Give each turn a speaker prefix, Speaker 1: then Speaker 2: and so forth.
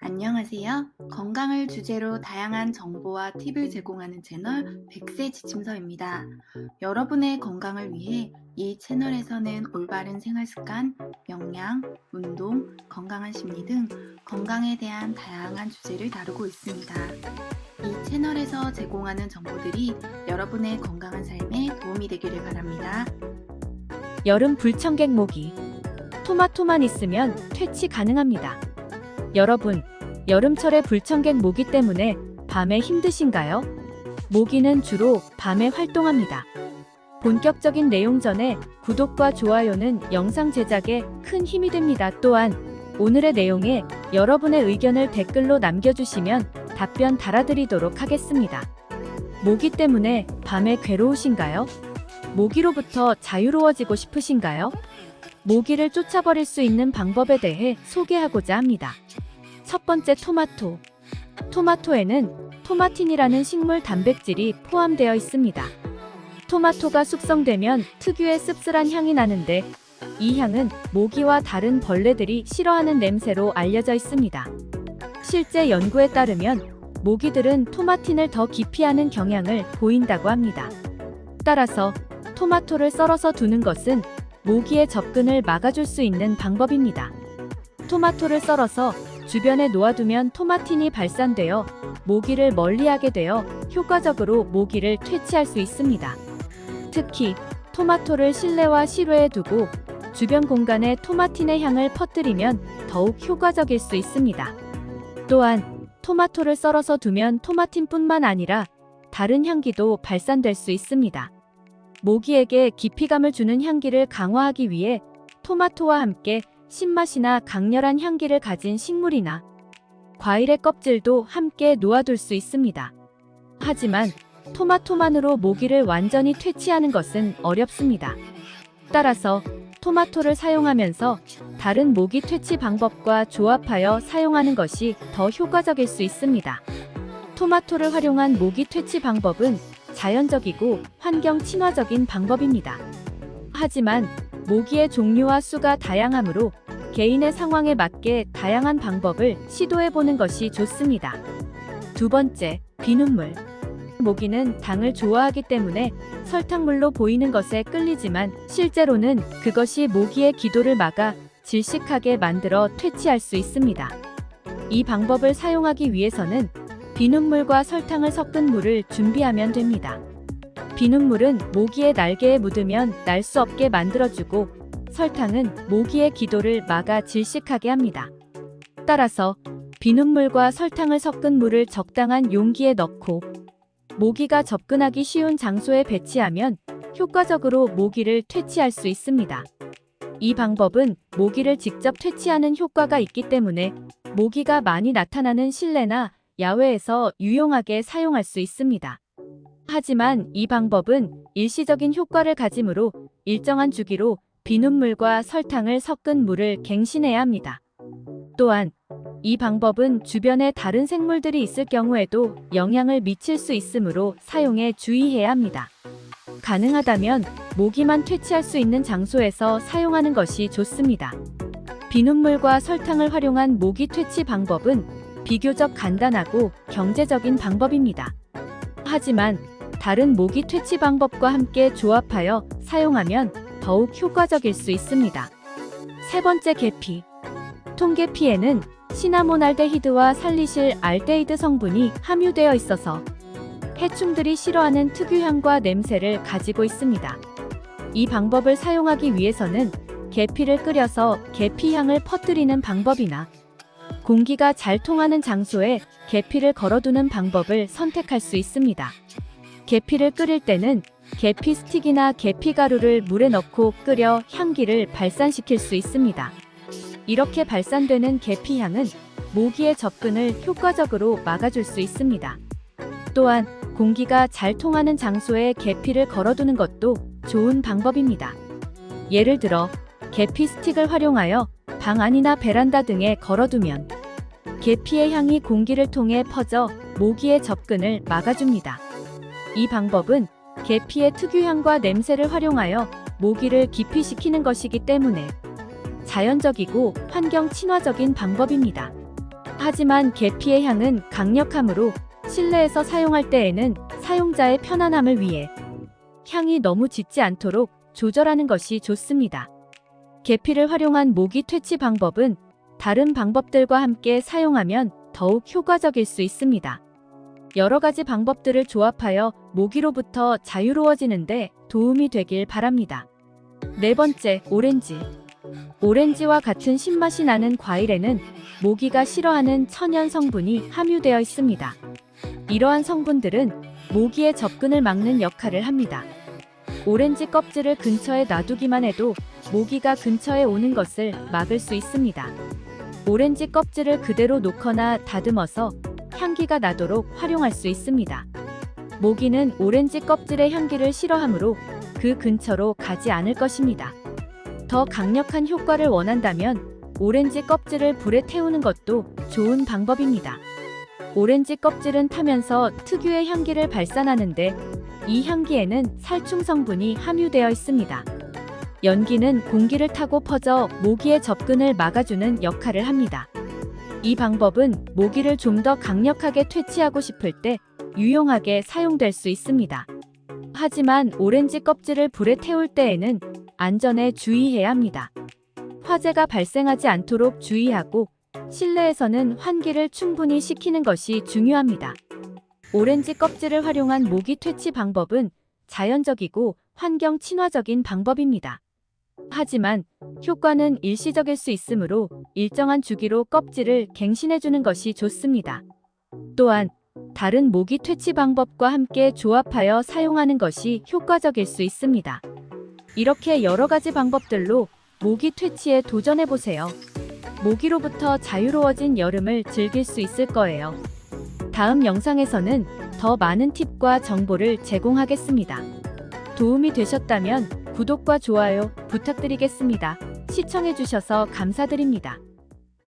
Speaker 1: 안녕하세요. 건강을 주제로 다양한 정보와 팁을 제공하는 채널 100세 지침서입니다. 여러분의 건강을 위해 이 채널에서는 올바른 생활 습관, 영양, 운동, 건강한 심리 등 건강에 대한 다양한 주제를 다루고 있습니다. 이 채널에서 제공하는 정보들이 여러분의 건강한 삶에 도움이 되기를 바랍니다.
Speaker 2: 여름 불청객 모기. 토마토만 있으면 퇴치 가능합니다. 여러분, 여름철의 불청객 모기 때문에 밤에 힘드신가요? 모기는 주로 밤에 활동합니다. 본격적인 내용 전에 구독과 좋아요는 영상 제작에 큰 힘이 됩니다. 또한 오늘의 내용에 여러분의 의견을 댓글로 남겨주시면 답변 달아드리도록 하겠습니다. 모기 때문에 밤에 괴로우신가요? 모기로부터 자유로워지고 싶으신가요? 모기를 쫓아버릴 수 있는 방법에 대해 소개하고자 합니다. 첫 번째, 토마토. 토마토에는 토마틴이라는 식물 단백질이 포함되어 있습니다. 토마토가 숙성되면 특유의 씁쓸한 향이 나는데 이 향은 모기와 다른 벌레들이 싫어하는 냄새로 알려져 있습니다. 실제 연구에 따르면 모기들은 토마틴을 더 기피하는 경향을 보인다고 합니다. 따라서 토마토를 썰어서 두는 것은 모기의 접근을 막아줄 수 있는 방법입니다. 토마토를 썰어서 주변에 놓아두면 토마틴이 발산되어 모기를 멀리하게 되어 효과적으로 모기를 퇴치할 수 있습니다. 특히 토마토를 실내와 실외에 두고 주변 공간에 토마틴의 향을 퍼뜨리면 더욱 효과적일 수 있습니다. 또한 토마토를 썰어서 두면 토마틴뿐만 아니라 다른 향기도 발산될 수 있습니다. 모기에게 기피감을 주는 향기를 강화하기 위해 토마토와 함께 신맛이나 강렬한 향기를 가진 식물이나 과일의 껍질도 함께 놓아둘 수 있습니다. 하지만 토마토만으로 모기를 완전히 퇴치하는 것은 어렵습니다. 따라서 토마토를 사용하면서 다른 모기 퇴치 방법과 조합하여 사용하는 것이 더 효과적일 수 있습니다. 토마토를 활용한 모기 퇴치 방법은 자연적이고 환경 친화적인 방법입니다. 하지만 모기의 종류와 수가 다양하므로 개인의 상황에 맞게 다양한 방법을 시도해보는 것이 좋습니다. 두 번째, 비눗물. 모기는 당을 좋아하기 때문에 설탕물로 보이는 것에 끌리지만 실제로는 그것이 모기의 기도를 막아 질식하게 만들어 퇴치할 수 있습니다. 이 방법을 사용하기 위해서는 비눗물과 설탕을 섞은 물을 준비하면 됩니다. 비눗물은 모기의 날개에 묻으면 날 수 없게 만들어주고 설탕은 모기의 기도를 막아 질식하게 합니다. 따라서 비눗물과 설탕을 섞은 물을 적당한 용기에 넣고 모기가 접근하기 쉬운 장소에 배치하면 효과적으로 모기를 퇴치할 수 있습니다. 이 방법은 모기를 직접 퇴치하는 효과가 있기 때문에 모기가 많이 나타나는 실내나 야외에서 유용하게 사용할 수 있습니다. 하지만 이 방법은 일시적인 효과를 가지므로 일정한 주기로 비눗물과 설탕을 섞은 물을 갱신해야 합니다. 또한 이 방법은 주변에 다른 생물들이 있을 경우에도 영향을 미칠 수 있으므로 사용에 주의해야 합니다. 가능하다면 모기만 퇴치할 수 있는 장소에서 사용하는 것이 좋습니다. 비눗물과 설탕을 활용한 모기 퇴치 방법은 비교적 간단하고 경제적인 방법입니다. 하지만 다른 모기 퇴치 방법과 함께 조합하여 사용하면 더욱 효과적일 수 있습니다. 세 번째, 계피. 통계피에는 시나몬알데히드와 살리실 알데히드 성분이 함유되어 있어서 해충들이 싫어하는 특유향과 냄새를 가지고 있습니다. 이 방법을 사용하기 위해서는 계피를 끓여서 계피향을 퍼뜨리는 방법이나 공기가 잘 통하는 장소에 계피를 걸어두는 방법을 선택할 수 있습니다. 계피를 끓일 때는 계피 스틱이나 계피 가루를 물에 넣고 끓여 향기를 발산시킬 수 있습니다. 이렇게 발산되는 계피향은 모기의 접근을 효과적으로 막아줄 수 있습니다. 또한 공기가 잘 통하는 장소에 계피를 걸어두는 것도 좋은 방법입니다. 예를 들어 계피 스틱을 활용하여 방 안이나 베란다 등에 걸어두면 계피의 향이 공기를 통해 퍼져 모기의 접근을 막아줍니다. 이 방법은 계피의 특유향과 냄새를 활용하여 모기를 기피시키는 것이기 때문에 자연적이고 환경 친화적인 방법입니다. 하지만 계피의 향은 강력하므로 실내에서 사용할 때에는 사용자의 편안함을 위해 향이 너무 짙지 않도록 조절하는 것이 좋습니다. 계피를 활용한 모기 퇴치 방법은 다른 방법들과 함께 사용하면 더욱 효과적일 수 있습니다. 여러 가지 방법들을 조합하여 모기로부터 자유로워지는데 도움이 되길 바랍니다. 네 번째, 오렌지. 오렌지와 같은 신맛이 나는 과일에는 모기가 싫어하는 천연 성분이 함유되어 있습니다. 이러한 성분들은 모기의 접근을 막는 역할을 합니다. 오렌지 껍질을 근처에 놔두기만 해도 모기가 근처에 오는 것을 막을 수 있습니다. 오렌지 껍질을 그대로 놓거나 다듬어서 향기가 나도록 활용할 수 있습니다. 모기는 오렌지 껍질의 향기를 싫어하므로 그 근처로 가지 않을 것입니다. 더 강력한 효과를 원한다면 오렌지 껍질을 불에 태우는 것도 좋은 방법입니다. 오렌지 껍질은 타면서 특유의 향기를 발산하는데 이 향기에는 살충 성분이 함유되어 있습니다. 연기는 공기를 타고 퍼져 모기의 접근을 막아주는 역할을 합니다. 이 방법은 모기를 좀 더 강력하게 퇴치하고 싶을 때 유용하게 사용될 수 있습니다. 하지만 오렌지 껍질을 불에 태울 때에는 안전에 주의해야 합니다. 화재가 발생하지 않도록 주의하고 실내에서는 환기를 충분히 시키는 것이 중요합니다. 오렌지 껍질을 활용한 모기 퇴치 방법은 자연적이고 환경 친화적인 방법입니다. 하지만 효과는 일시적일 수 있으므로 일정한 주기로 껍질을 갱신해주는 것이 좋습니다. 또한 다른 모기 퇴치 방법과 함께 조합하여 사용하는 것이 효과적일 수 있습니다. 이렇게 여러 가지 방법들로 모기 퇴치에 도전해보세요. 모기로부터 자유로워진 여름을 즐길 수 있을 거예요. 다음 영상에서는 더 많은 팁과 정보를 제공하겠습니다. 도움이 되셨다면 구독과 좋아요 부탁드리겠습니다. 시청해주셔서 감사드립니다.